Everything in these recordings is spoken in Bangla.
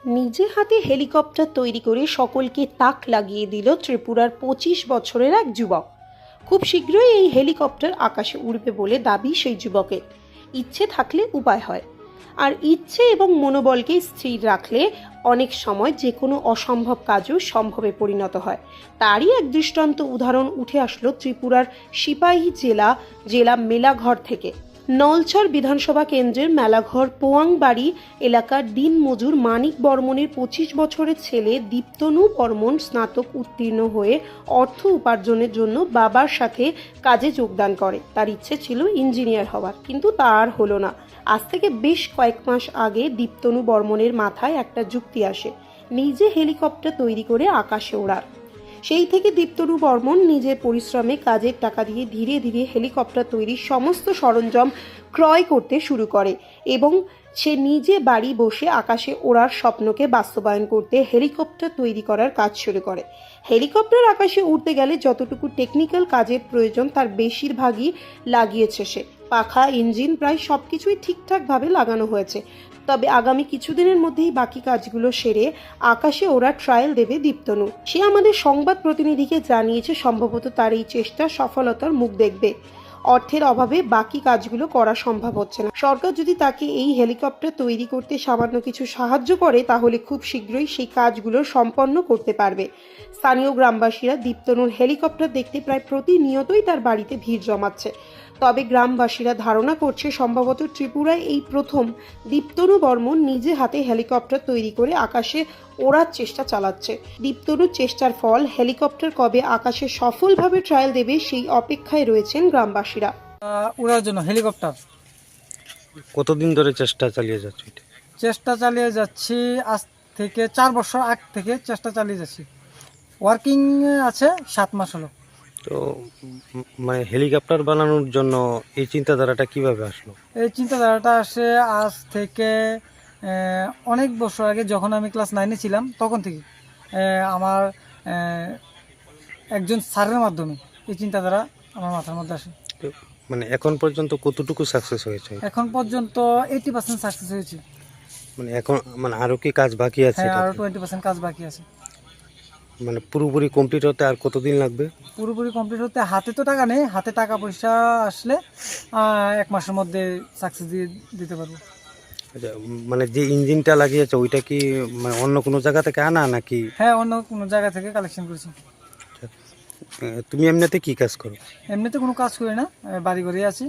নিজে হাতে হেলিকপ্টার তৈরি করে সকলকে তাক লাগিয়ে দিল ত্রিপুরার 25 বছরের এক যুবক। খুব শীঘ্রই এই হেলিকপ্টার আকাশে উড়বে বলে দাবি সেই যুবকের। ইচ্ছে থাকলে উপায় হয়, আর ইচ্ছে এবং মনোবলকে স্থির রাখলে অনেক সময় যে কোনো অসম্ভব কাজও সম্ভবে পরিণত হয়। তারই এক দৃষ্টান্ত উদাহরণ উঠে আসলো ত্রিপুরার সিপাহী জেলা মেলাঘর থেকে। নলছর বিধানসভা কেন্দ্রের মেলাঘর পোয়াংবাড়ি এলাকার দিনমজুর মানিক বর্মনের 25 বছরের ছেলে দীপ্তনু বর্মন স্নাতক উত্তীর্ণ হয়ে অর্থ উপার্জনের জন্য বাবার সাথে কাজে যোগদান করে। তার ইচ্ছে ছিল ইঞ্জিনিয়ার হওয়ার, কিন্তু তা আর হলো না। আজ থেকে বেশ কয়েক মাস আগে দীপ্তনু বর্মনের মাথায় একটা যুক্তি আসে, নিজে হেলিকপ্টার তৈরি করে আকাশে ওড়ার। সেই থেকে দীপ্তনু বর্মন নিজের পরিশ্রমে কাজের টাকা দিয়ে ধীরে ধীরে হেলিকপ্টার তৈরির সমস্ত সরঞ্জাম ক্রয় করতে শুরু করে এবং সে নিজে বাড়ি বসে আকাশে ওড়ার স্বপ্নকে বাস্তবায়ন করতে হেলিকপ্টার তৈরি করার কাজ শুরু করে। হেলিকপ্টার আকাশে উড়তে গেলে যতটুকু টেকনিক্যাল কাজের প্রয়োজন তার বেশিরভাগই লাগিয়েছে সে। পাখা, ইঞ্জিন প্রায় সব কিছুই ঠিকঠাকভাবে লাগানো হয়েছে। তবে আগামী কিছুদিনের মধ্যেই বাকি কাজগুলো সেরে আকাশে ওরা ট্রায়াল দেবে দীপ্তনু। সে আমাদের সংবাদ প্রতিনিধিকে জানিয়েছে সম্ভবত তার এই চেষ্টা সফলতার মুখ দেখবে। অর্থের অভাবে বাকি কাজগুলো করা সম্ভব হচ্ছে না। সরকার যদি তাকে এই হেলিকপ্টার তৈরি করতে সামান্য কিছু সাহায্য করে তাহলে খুব শীঘ্রই সেই কাজগুলো সম্পন্ন করতে পারবে। স্থানীয় গ্রামবাসীরা দীপ্তনুর হেলিকপ্টার দেখতে প্রায় প্রতিনিয়তই তার বাড়িতে ভিড় জমাচ্ছে। তবে গ্রামবাসীরা ধারণা করছে সম্ভবত ত্রিপুরায় এই প্রথম দীপ্তনু বর্মন নিজে হাতে হেলিকপ্টার তৈরি করে আকাশে ওড়ার চেষ্টা চালাচ্ছে। দীপ্তনুর চেষ্টার ফল হেলিকপ্টার কবে আকাশে সফলভাবে ট্রায়াল দেবে সেই অপেক্ষায় রয়েছেন গ্রামবাসীরা। উড়ার জন্য হেলিকপ্টার কতদিন ধরে চেষ্টা চালিয়ে যাচ্ছে? চেষ্টা চালিয়ে যাচ্ছি আজ থেকে 4 বছর আগ থেকে চেষ্টা চালিয়ে যাচ্ছি। ওয়ার্কিং আছে 7 মাস হলো। তো মানে হেলিকপ্টার বানানোর জন্য এই চিন্তাধারাটা কিভাবে আসলো? এই চিন্তাধারাটা আসে আজ থেকে অনেক বছর আগে, যখন আমি ক্লাস 9-এ ছিলাম তখন থেকে। আমার একজন স্যারের মাধ্যমে এই চিন্তাধারা আমার মাথার মধ্যে আসে। তো মানে এখন পর্যন্ত কতটুকু সাকসেস হয়েছে? এখন পর্যন্ত 80% সাকসেস হয়েছে। মানে এখন মানে আরো কি কাজ বাকি আছে? হ্যাঁ, আরো 20% কাজ বাকি আছে। মানে পুরোপুরি কমপ্লিট হতে আর কতদিন লাগবে? পুরোপুরি কমপ্লিট হতে হাতে তো টাকা নেই, হাতে টাকা পয়সা আসলে 1 মাসের মধ্যে সাকসেস দিয়ে দিতে পারবো। আচ্ছা, মানে যে ইঞ্জিনটা লাগিয়েছে ওইটা কি মানে অন্য কোনো জায়গা থেকে আনা নাকি? হ্যাঁ, অন্য কোনো জায়গা থেকে কালেকশন করেছি। তুমি এমনিতে কি কাজ করো? এমনিতে কোনো কাজ করি না, বাড়ি ঘরে আছি।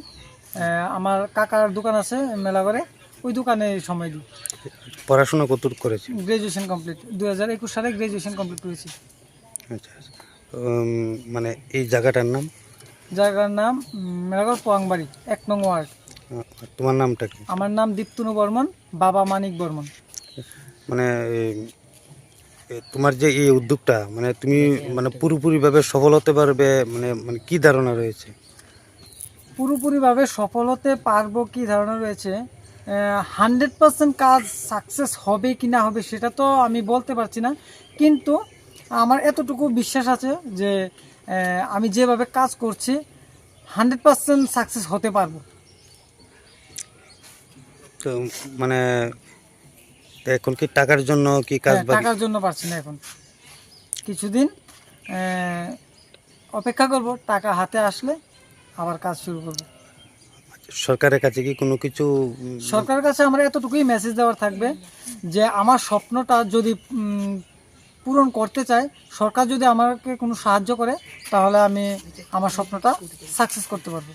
আমার কাকার দোকান আছে মেলাঘরে, ওই দোকানে সময় দিই। পড়াশোনা কতটুকু করেছি? গ্রাজুয়েশন কমপ্লিট, 2021 সালে গ্রাজুয়েশন কমপ্লিট করেছি। আচ্ছা আচ্ছা। মানে এই জায়গাটার নাম? জায়গার নাম মেলাঘর পোয়াংবাড়ি, 1 নং ওয়ার্ড। তোমার নামটা কি? আমার নাম দীপ্তনু বর্মন, বাবা মানিক বর্মন। মানে তোমার যে এই উদ্যোগটা মানে তুমি মানে পুরোপুরিভাবে সফল হতে পারবে মানে মানে কি ধারণা রয়েছে? পুরোপুরিভাবে সফল হতে পারবো কি ধারণা রয়েছে, 100% কাজ সাকসেস হবে কি না হবে সেটা তো আমি বলতে পারছি না, কিন্তু আমার এতটুকু বিশ্বাস আছে যে আমি যেভাবে কাজ করছি 100% সাকসেস হতে পারবো। তো মানে এখন কি টাকার জন্য কি কাজ বাকি? টাকার জন্য পারছি না, এখন কিছুদিন অপেক্ষা করব, টাকা হাতে আসলে আবার কাজ শুরু করব। সরকারের কাছে কি কোনো কিছু? সরকারের কাছে আমার এতটুকুই মেসেজ দেওয়ার থাকবে যে আমার স্বপ্নটা যদি পূরণ করতে চাই, সরকার যদি আমাকে কোনো সাহায্য করে তাহলে আমি আমার স্বপ্নটা সাকসেস করতে পারবো।